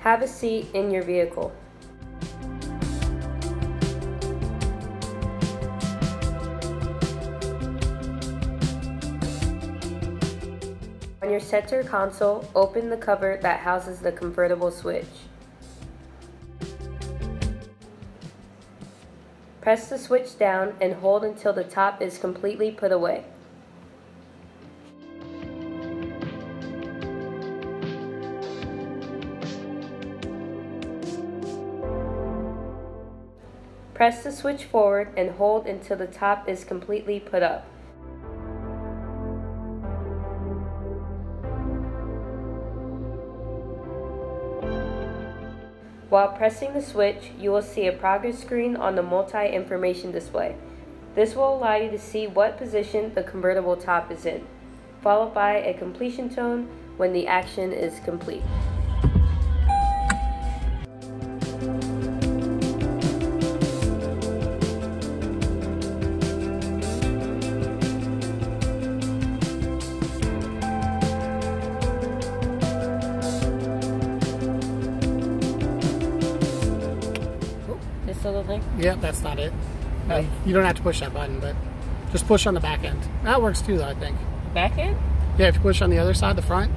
Have a seat in your vehicle. On your center console, open the cover that houses the convertible switch. Press the switch down and hold until the top is completely put away. Press the switch forward and hold until the top is completely put up. While pressing the switch, you will see a progress screen on the multi-information display. This will allow you to see what position the convertible top is in, followed by a completion tone when the action is complete. Little thing? Yep, that's not it. You don't have to push that button, but just push on the back end. That works too, though, I think. Back end? Yeah, if you push on the other side, the front.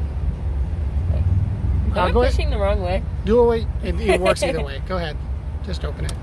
I'm pushing the wrong way. Do it. It works either way. Go ahead. Just open it.